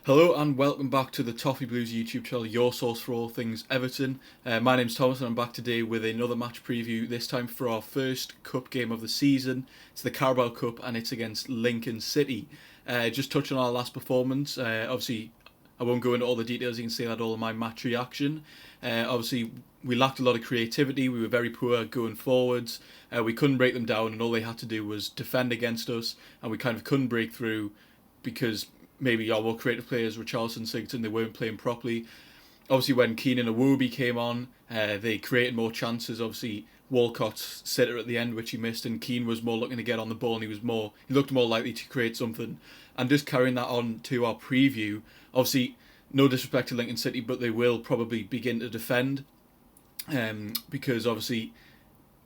Hello and welcome back to the Toffee Blues YouTube channel, your source for all things Everton. My name's Thomas and I'm back today with another match preview, this time for our first cup game of the season. It's the Carabao Cup and it's against Lincoln City. Just touching on our last performance, obviously I won't go into all the details, you can see that all in my match reaction. Obviously we lacked a lot of creativity, we were very poor going forwards, we couldn't break them down and all they had to do was defend against us and we kind of couldn't break through because maybe our more creative players, Richarlison, Sigurdsson, they weren't playing properly. Obviously, when Keenan and Iwobi came on, they created more chances. Obviously, Walcott's sitter at the end, which he missed, and Keane was more looking to get on the ball, and he looked more likely to create something. And just carrying that on to our preview, obviously, no disrespect to Lincoln City, but they will probably begin to defend, because obviously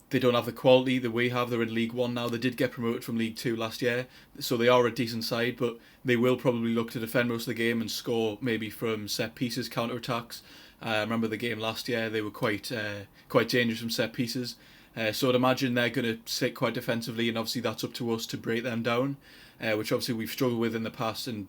they don't have the quality that we have. They're in League One now. They did get promoted from League Two last year, so they are a decent side, but they will probably look to defend most of the game and score maybe from set pieces, counter attacks. I remember the game last year; they were quite dangerous from set pieces. So I'd imagine they're going to sit quite defensively, and obviously that's up to us to break them down, which obviously we've struggled with in the past, and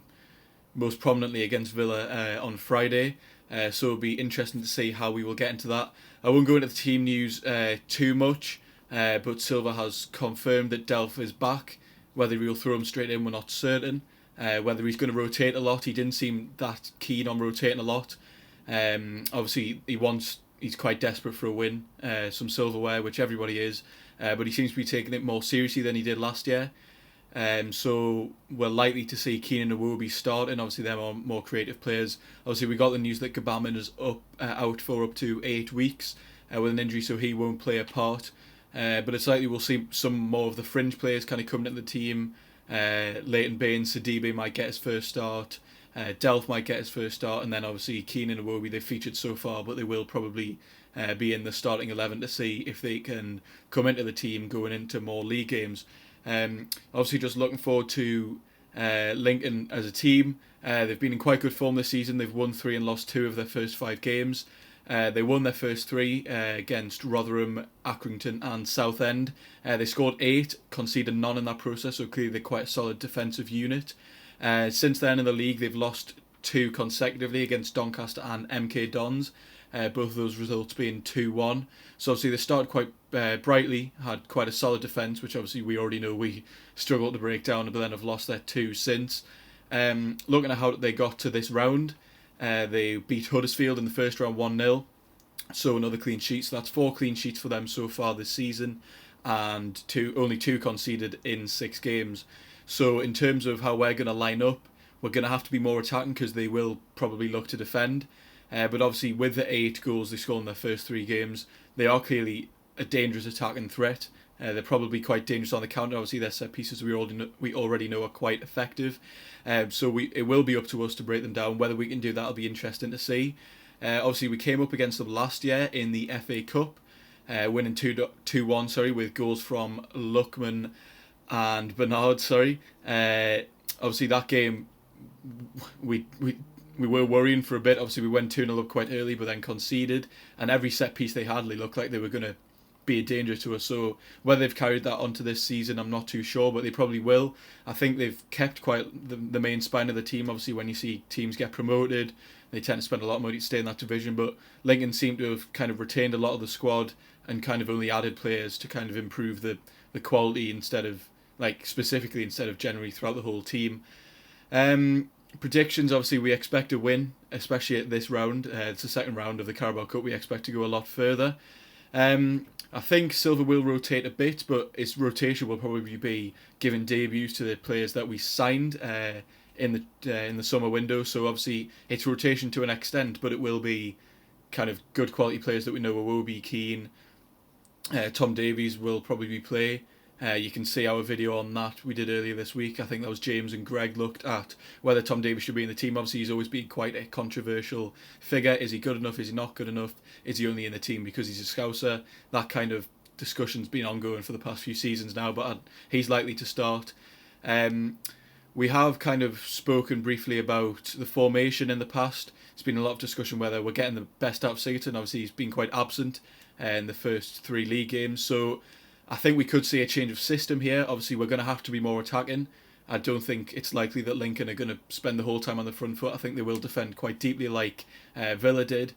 most prominently against Villa on Friday. So it'll be interesting to see how we will get into that. I won't go into the team news too much, but Silva has confirmed that Delph is back. Whether he'll throw him straight in, we're not certain. Whether he's going to rotate a lot, he didn't seem that keen on rotating a lot. Obviously, he's quite desperate for a win, some silverware, which everybody is, but he seems to be taking it more seriously than he did last year. So we're likely to see Keenan and Iwobi starting. Obviously, they're more creative players. Obviously, we got the news that Gbamin is out for up to 8 weeks with an injury, so he won't play a part. But it's likely we'll see some more of the fringe players kind of coming into the team. Leighton Baines, Sidibe might get his first start. Delph might get his first start, and then obviously Keenan and Iwobi, they've featured so far, but they will probably be in the starting 11 to see if they can come into the team going into more league games. Obviously, just looking forward to Lincoln as a team. They've been in quite good form this season. They've won 3 and lost 2 of their first 5 games. They won their first 3 against Rotherham, Accrington and Southend. They scored 8, conceded none in that process, so clearly they're quite a solid defensive unit. Since then in the league, they've lost 2 consecutively against Doncaster and MK Dons. Both of those results being 2-1. So obviously they started quite brightly, had quite a solid defence, which obviously we already know we struggled to break down, but then have lost their 2 since. Looking at how they got to this round, they beat Huddersfield in the first round 1-0, so another clean sheet. So that's 4 clean sheets for them so far this season, and only 2 conceded in 6 games. So in terms of how we're going to line up, we're going to have to be more attacking because they will probably look to defend. But obviously with the 8 goals they scored in their first 3 games, they are clearly a dangerous attacking threat. They're probably quite dangerous on the counter. Obviously their set pieces we already know are quite effective. So it will be up to us to break them down. Whether we can do that will be interesting to see. Obviously we came up against them last year in the FA Cup, winning 2-1 with goals from Luckman and Bernard. Obviously that game we were worrying for a bit. Obviously we went 2-0 up quite early but then conceded, and every set piece they had, they looked like they were going to be a danger to us. So whether they've carried that onto this season, I'm not too sure, but they probably will. I think they've kept quite the main spine of the team. Obviously when you see teams get promoted, they tend to spend a lot of money to stay in that division, but Lincoln seem to have kind of retained a lot of the squad and kind of only added players to kind of improve the quality instead of generally throughout the whole team. Predictions, obviously we expect a win, especially at this round. It's the second round of the Carabao Cup. We expect to go a lot further. I think Silva will rotate a bit, but its rotation will probably be giving debuts to the players that we signed in the summer window. So obviously it's rotation to an extent, but it will be kind of good quality players that we know. Iwobi, Keane, Tom Davies will probably play. You can see our video on that we did earlier this week. I think that was James and Greg looked at whether Tom Davies should be in the team. Obviously he's always been quite a controversial figure. Is he good enough? Is he not good enough? Is he only in the team because he's a Scouser? That kind of discussion's been ongoing for the past few seasons now, but he's likely to start. We have kind of spoken briefly about the formation in the past. There's been a lot of discussion whether we're getting the best out of Sigurdsson. Obviously he's been quite absent in the first 3 league games, so I think we could see a change of system here. Obviously, we're going to have to be more attacking. I don't think it's likely that Lincoln are going to spend the whole time on the front foot. I think they will defend quite deeply like Villa did.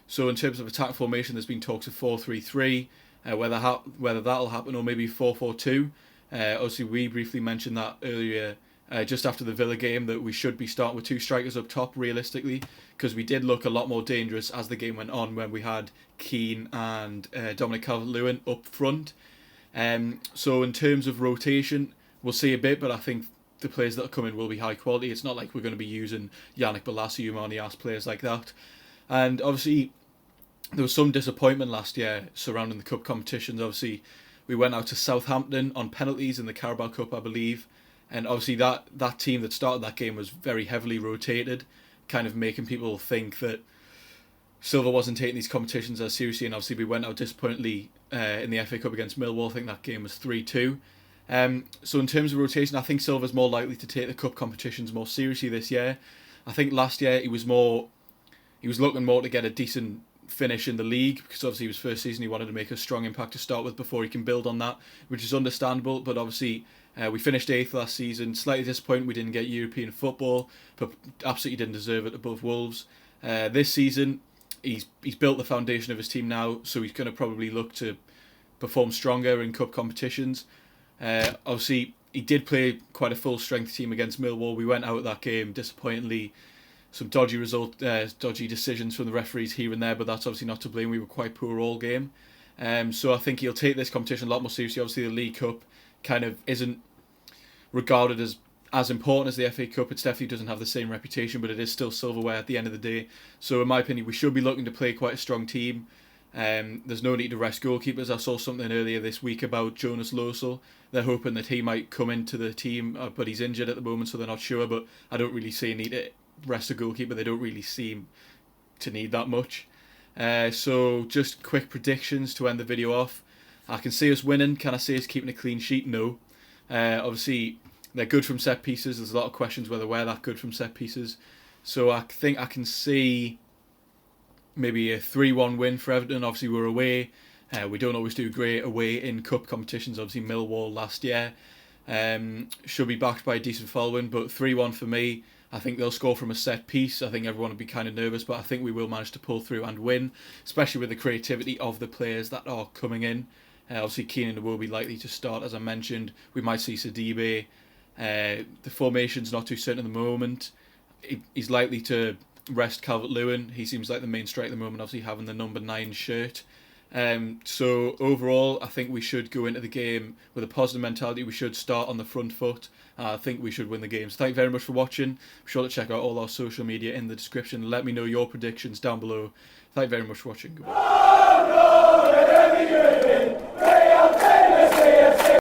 So in terms of attack formation, there's been talks of 4-3-3, whether that'll happen or maybe 4-4-2. Obviously, we briefly mentioned that earlier, just after the Villa game, that we should be starting with 2 strikers up top realistically, because we did look a lot more dangerous as the game went on when we had Keane and Dominic Calvert-Lewin up front. So in terms of rotation, we'll see a bit, but I think the players that are coming will be high quality. It's not like we're going to be using Yannick Bolasie, Umani, players like that. And obviously, there was some disappointment last year surrounding the cup competitions. Obviously, we went out to Southampton on penalties in the Carabao Cup, I believe. And obviously that team that started that game was very heavily rotated, kind of making people think that Silva wasn't taking these competitions as seriously. And obviously we went out disappointingly in the FA Cup against Millwall. I think that game was 3-2. So in terms of rotation, I think Silva's more likely to take the cup competitions more seriously this year. I think last year he was looking more to get a decent finish in the league, because obviously it was first season, he wanted to make a strong impact to start with before he can build on that, which is understandable. But obviously we finished 8th last season, slightly disappointed we didn't get European football, but absolutely didn't deserve it above Wolves. This season he's built the foundation of his team now, so he's going to probably look to perform stronger in cup competitions. Obviously he did play quite a full strength team against Millwall. We went out of that game disappointingly. Some dodgy decisions from the referees here and there, but that's obviously not to blame. We were quite poor all game. So I think he'll take this competition a lot more seriously. Obviously the League Cup kind of isn't regarded as important as the FA Cup. It definitely doesn't have the same reputation, but it is still silverware at the end of the day. So in my opinion, we should be looking to play quite a strong team. There's no need to rest goalkeepers. I saw something earlier this week about Jonas Losel. They're hoping that he might come into the team, but he's injured at the moment, so they're not sure. But I don't really see a need to rest a goalkeeper. They don't really seem to need that much. So just quick predictions to end the video off. I can see us winning. Can I see us keeping a clean sheet? No. Obviously, they're good from set pieces. There's a lot of questions whether we're that good from set pieces. So I think I can see maybe a 3-1 win for Everton. Obviously, we're away. We don't always do great away in cup competitions. Obviously, Millwall last year should be backed by a decent following, but 3-1 for me. I think they'll score from a set piece. I think everyone will be kind of nervous, but I think we will manage to pull through and win, especially with the creativity of the players that are coming in. Obviously, Keenan will be likely to start, as I mentioned. We might see Sidibe. The formation's not too certain at the moment. He's likely to rest Calvert-Lewin. He seems like the main striker at the moment, obviously having the number 9 shirt. So overall, I think we should go into the game with a positive mentality. We should start on the front foot. I think we should win the game. So thank you very much for watching. Be sure to check out all our social media in the description. Let me know your predictions down below. Thank you very much for watching. Goodbye.